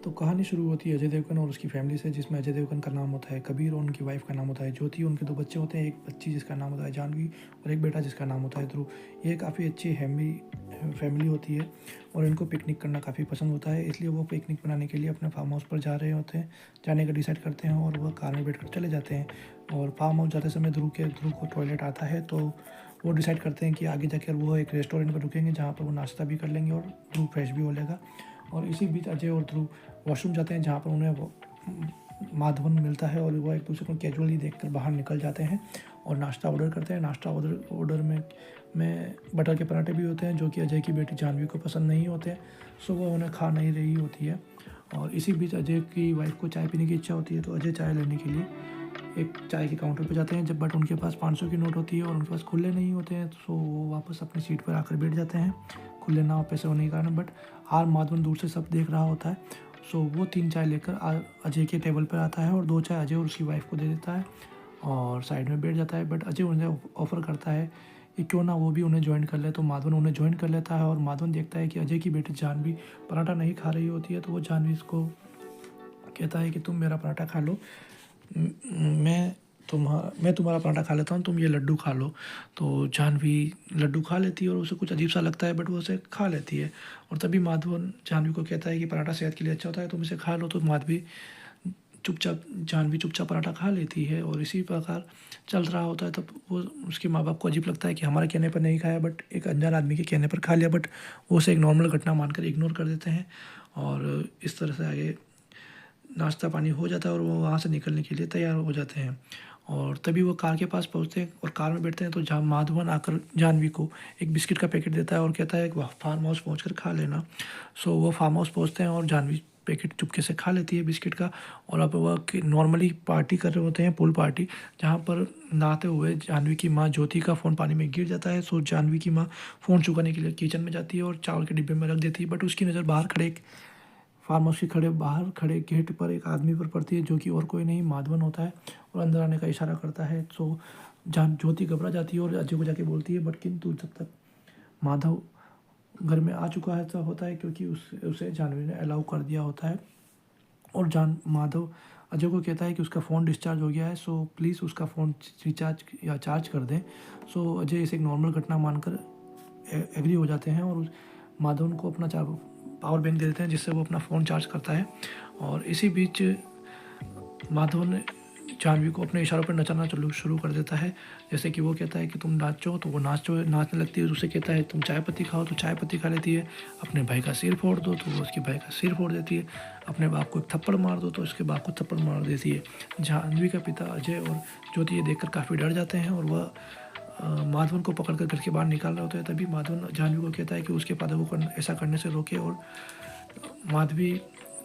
तो कहानी शुरू होती है अजय देवगन और उसकी फैमिली से, जिसमें अजय देवगन का नाम होता है कबीर और उनकी वाइफ का नाम होता है ज्योति। उनके दो बच्चे होते हैं, एक बच्ची जिसका नाम होता है जानवी और एक बेटा जिसका नाम होता है ध्रुव। ये काफ़ी अच्छी हैमी फैमिली होती है और इनको पिकनिक करना काफ़ी पसंद होता है, इसलिए वो पिकनिक मनाने के लिए अपने फार्म हाउस पर जा रहे होते हैं, जाने का डिसाइड करते हैं और वह कार में बैठकर चले जाते हैं। और फार्म हाउस जाते समय ध्रुव को टॉयलेट आता है, तो वो डिसाइड करते हैं कि आगे जाकर वो एक रेस्टोरेंट पर रुकेंगे जहाँ पर वो नाश्ता भी कर लेंगे और ध्रुव फ्रेश भी हो लेगा। और इसी बीच अजय और ध्रुव वॉशरूम जाते हैं, जहाँ पर उन्हें माधवन मिलता है और वो एक दूसरे को कैजुअली देखकर बाहर निकल जाते हैं और नाश्ता ऑर्डर करते हैं। नाश्ता ऑर्डर में बटर के पराठे भी होते हैं, जो कि अजय की बेटी जानवी को पसंद नहीं होते हैं, सो वो उन्हें खा नहीं रही होती है। और इसी बीच अजय की वाइफ को चाय पीने की इच्छा होती है, तो अजय चाय लेने के लिए एक चाय के काउंटर पर जाते हैं, जब बट उनके पास 500 की नोट होती है और उनके पास खुले नहीं होते हैं, तो वो वापस अपनी सीट पर आकर बैठ जाते हैं, खुले ना पैसे होने के कारण। बट आर माधवन दूर से सब देख रहा होता है, सो वो 3 चाय लेकर अजय के टेबल पर आता है और 2 चाय अजय और उसकी वाइफ को दे देता है और साइड में बैठ जाता है। बट अजय उन्हें ऑफ़र करता है कि क्यों ना वो भी उन्हें ज्वाइन कर ले, तो माधवन उन्हें ज्वाइन कर लेता है। और माधवन देखता है कि अजय की बेटी जानवी पराठा नहीं खा रही होती है, तो वो जानवी इसको कहता है कि तुम मेरा पराठा खा लो, मैं मैं तुम्हारा पराठा खा लेता हूँ, तुम ये लड्डू खा लो। तो जाह्नवी लड्डू खा लेती है और उसे कुछ अजीब सा लगता है, बट वो उसे खा लेती है। और तभी माधवन जाह्नवी को कहता है कि पराठा सेहत के लिए अच्छा होता है, तुम इसे खा लो। तो जाह्नवी चुपचाप पराठा खा लेती है और इसी प्रकार चल रहा होता है। तब वो उसके माँ बाप को अजीब लगता है कि हमारे कहने पर नहीं खाया, बट एक अनजान आदमी के कहने पर खा लिया, बट वो उसे एक नॉर्मल घटना मानकर इग्नोर कर देते हैं। और इस तरह से आगे नाश्ता पानी हो जाता है और वो वहाँ से निकलने के लिए तैयार हो जाते हैं। और तभी वो कार के पास पहुँचते हैं और कार में बैठते हैं, तो माधवन आकर जाह्नवी को एक बिस्किट का पैकेट देता है और कहता है कि वह फार्म हाउस पहुँच कर खा लेना। सो वो फार्म हाउस पहुँचते हैं और जाह्नवी पैकेट चुपके से खा लेती है बिस्किट का। और अब वह नॉर्मली पार्टी कर रहे होते हैं, पूल पार्टी, जहाँ पर नहाते हुए जाह्नवी की माँ ज्योति का फ़ोन पानी में गिर जाता है। सो जाह्नवी की माँ फ़ोन चुकाने के लिए किचन में जाती है और चावल के डिब्बे में रख देती है, बट उसकी नज़र बाहर खड़े फार्म हाउस के बाहर खड़े गेट पर एक आदमी पर पड़ती है, जो कि और कोई नहीं माधवन होता है और अंदर आने का इशारा करता है। सो जहाँ ज्योति घबरा जाती है और अजय को जाके बोलती है, बट किंतु जब तक माधव घर में आ चुका है तो होता है, क्योंकि उसे जाह्नवी ने अलाउ कर दिया होता है। और माधव अजय को कहता है कि उसका फ़ोन डिस्चार्ज हो गया है, सो प्लीज़ उसका फ़ोन रिचार्ज या चार्ज कर दें। सो अजय इसे एक नॉर्मल घटना मानकर एग्री हो जाते हैं और माधव उनको अपना पावर बैंक दे देते हैं, जिससे वो अपना फ़ोन चार्ज करता है। और इसी बीच माधव ने जाह्नवी को अपने इशारों पर नचाना शुरू कर देता है। जैसे कि वो कहता है कि तुम नाचो, तो वो नाचने लगती है। उसे कहता है तुम चाय पत्ती खाओ, तो चाय पत्ती खा लेती है। अपने भाई का सिर फोड़ दो, तो वो उसके भाई का सिर फोड़ देती है। अपने बाप को एक थप्पड़ मार दो, तो उसके बाप को थप्पड़ मार देती है। जाह्नवी का पिता अजय और ज्योति ये देखकर काफ़ी डर जाते हैं और वह माधवन को पकड़कर घर के बाहर निकाल रहे होते हैं। तभी माधवन जाह्नवी को कहता है कि उसके फादर को ऐसा करने से रोके, और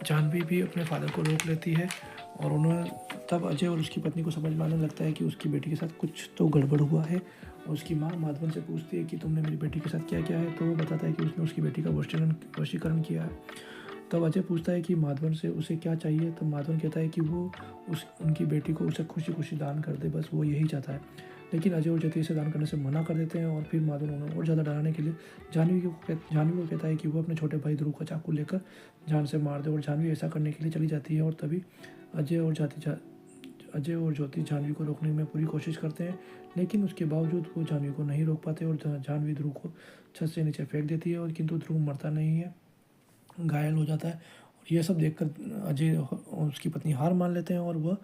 जाह्नवी भी अपने फादर को रोक लेती है। और उन्हें तब अजय और उसकी पत्नी को समझ में आने लगता है कि उसकी बेटी के साथ कुछ तो गड़बड़ हुआ है। और उसकी माँ माधवन से पूछती है कि तुमने मेरी बेटी के साथ क्या किया है, तो वो बताता है कि उसने उसकी बेटी का वशीकरण किया है। तब अजय पूछता है कि माधवन से उसे क्या चाहिए, तब माधवन कहता है कि वो उनकी बेटी को उसे खुशी खुशी दान कर दे, बस वो यही चाहता है। लेकिन अजय और ज्योति इसे दान करने से मना कर देते हैं और फिर माधवन उन्हें और ज़्यादा डराने के लिए जाह्नवी को कहता है कि वो अपने छोटे भाई ध्रुव का चाकू लेकर जान से मार दे। और जाह्नवी ऐसा करने के लिए चली जाती है और तभी अजय और ज्योति जाह्नवी को रोकने में पूरी कोशिश करते हैं, लेकिन उसके बावजूद वो जाह्नवी को नहीं रोक पाते और जाह्नवी ध्रुव को छत से नीचे फेंक देती है। और किंतु ध्रुव मरता नहीं है, घायल हो जाता है। और यह सब देखकर अजय और उसकी पत्नी हार मान लेते हैं और वह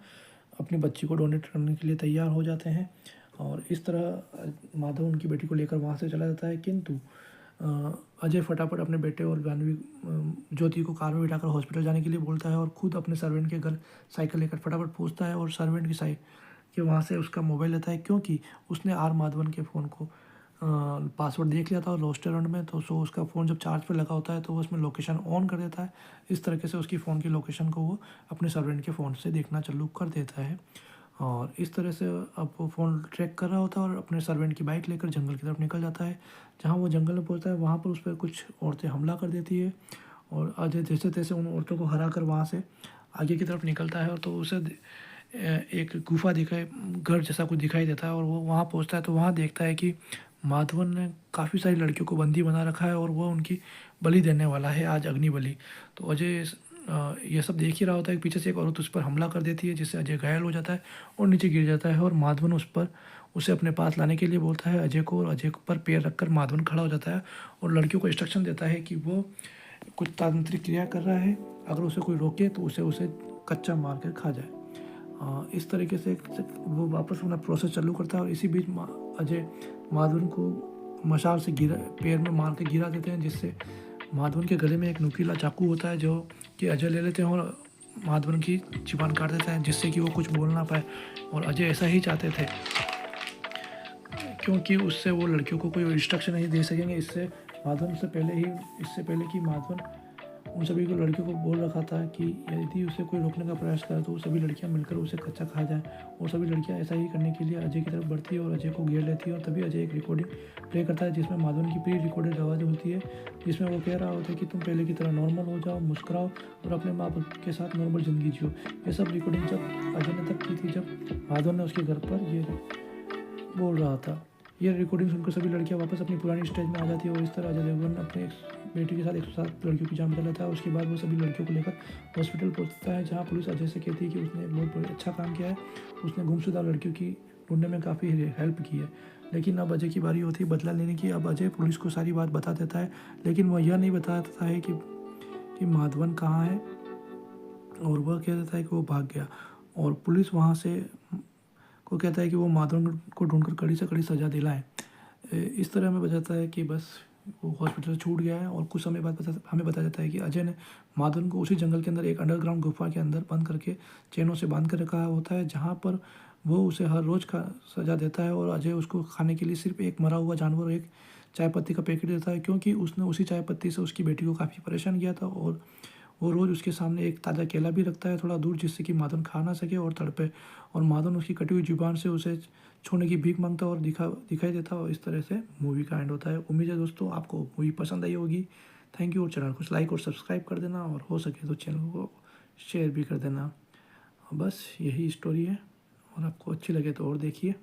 अपनी बच्ची को डोनेट करने के लिए तैयार हो जाते हैं। और इस तरह माधव उनकी बेटी को लेकर वहाँ से चला जाता है, किंतु अजय फटाफट अपने बेटे और जाह्नवी ज्योति को कार में बिठाकर हॉस्पिटल जाने के लिए बोलता है और खुद अपने सर्वेंट के घर साइकिल लेकर फटाफट पहुँचता है और सर्वेंट के वहाँ से उसका मोबाइल लेता है, क्योंकि उसने आर माधवन के फ़ोन को पासवर्ड देख लिया था रेस्टोरेंट में। तो सो उसका फ़ोन जब चार्ज पे लगा होता है तो वो उसमें लोकेशन ऑन कर देता है। इस तरीके से उसकी फ़ोन की लोकेशन को वो अपने सर्वेंट के फ़ोन से देखना चालू कर देता है। और इस तरह से अब वो फ़ोन ट्रैक कर रहा होता है और अपने सर्वेंट की बाइक लेकर जंगल की तरफ निकल जाता है। जहाँ वो जंगल में पहुँचता है, वहाँ पर उस पर कुछ औरतें हमला कर देती है और अजय जैसे तैसे उन औरतों को हरा कर वहाँ से आगे की तरफ निकलता है। और तो उसे एक गुफा घर जैसा कुछ दिखाई देता है और वो वहाँ पहुँचता है, तो वहाँ देखता है कि माधवन ने काफ़ी सारी लड़कियों को बंदी बना रखा है और वो उनकी बलि देने वाला है आज, अग्नि बलि। तो अजय ये सब देख ही रहा होता है कि पीछे से एक औरत उस पर हमला कर देती है, जिससे अजय घायल हो जाता है और नीचे गिर जाता है। और माधवन उसे अपने पास लाने के लिए बोलता है अजय को, और अजय पर पैर रखकर माधवन खड़ा हो जाता है और लड़कियों को इंस्ट्रक्शन देता है कि वो कुछ तांत्रिक क्रिया कर रहा है, अगर उसे कोई रोके तो उसे कच्चा मार कर खा जाए। इस तरीके से वो वापस अपना प्रोसेस चालू करता है। और इसी बीच अजय माधवन को मशाल से पैर में मार के गिरा देते हैं, जिससे माधवन के गले में एक नुकीला चाकू होता है, जो कि अजय ले लेते हैं और माधवन की जुबान काट देते हैं, जिससे कि वो कुछ बोल ना पाए। और अजय ऐसा ही चाहते थे, क्योंकि उससे वो लड़कियों को कोई इंस्ट्रक्शन नहीं दे सकेंगे। इससे पहले कि माधवन उन सभी को लड़कियों को बोल रखा था कि यदि उसे कोई रोकने का प्रयास करे तो सभी लड़कियां मिलकर उसे कच्चा खा जाएं। और सभी लड़कियां ऐसा ही करने के लिए अजय की तरफ बढ़ती है और अजय को घेर लेती है। और तभी अजय एक रिकॉर्डिंग प्ले करता है, जिसमें माधवन की प्री रिकॉर्डेड आवाज़ होती है, जिसमें वो कह रहा होता है कि तुम पहले की तरह नॉर्मल हो जाओ, मुस्कुराओ और अपने माँ बाप के साथ नॉर्मल ज़िंदगी जियो। ये सब रिकॉर्डिंग जब अजय ने तब की थी, जब माधवन ने उसके घर पर ये बोल रहा था। ये रिकॉर्डिंग सुनकर सभी लड़कियां वापस अपनी पुरानी स्टेज में आ जाती है और इस तरह अजय देवगन अपने बेटी के साथ 107 लड़कियों की जान बचा लेता है। उसके बाद वो सभी लड़कियों को लेकर हॉस्पिटल पहुंचता है, जहां पुलिस अजय से कहती है कि उसने बहुत अच्छा काम किया है, उसने गुमशुदा लड़कियों की ढूंढने में काफ़ी हेल्प की है। लेकिन अब अजय की बारी होती है बदला लेने की। अब अजय पुलिस को सारी बात बता देता है, लेकिन वह यह नहीं बताता है कि माधवन कहाँ है, और वह कह देता है कि वो भाग गया। और पुलिस वहाँ से को कहता है कि वो माधवन को ढूंढकर कड़ी से कड़ी सज़ा दिलाए। इस तरह हमें बताता है कि बस वो हॉस्पिटल से छूट गया है। और कुछ समय बाद हमें बताया जाता है कि अजय ने माधवन को उसी जंगल के अंदर एक अंडरग्राउंड गुफा के अंदर बंद करके चैनों से बांध कर रखा होता है, जहाँ पर वो उसे हर रोज़ का सज़ा देता है। और अजय उसको खाने के लिए सिर्फ एक मरा हुआ जानवर और एक चाय पत्ती का पैकेट देता है, क्योंकि उसने उसी चाय पत्ती से उसकी बेटी को काफ़ी परेशान किया था। और वो रोज़ उसके सामने एक ताज़ा केला भी रखता है थोड़ा दूर, जिससे कि माधवन खा ना सके और तड़पे। और माधवन उसकी कटी हुई जुबान से उसे छोड़ने की भीख मांगता और दिखाई देता। और इस तरह से मूवी का एंड होता है। उम्मीद है दोस्तों आपको मूवी पसंद आई होगी। Thank you. और चैनल को लाइक और सब्सक्राइब कर देना, और हो सके तो चैनल को शेयर भी कर देना। बस यही स्टोरी है, और आपको अच्छी लगे तो और देखिए।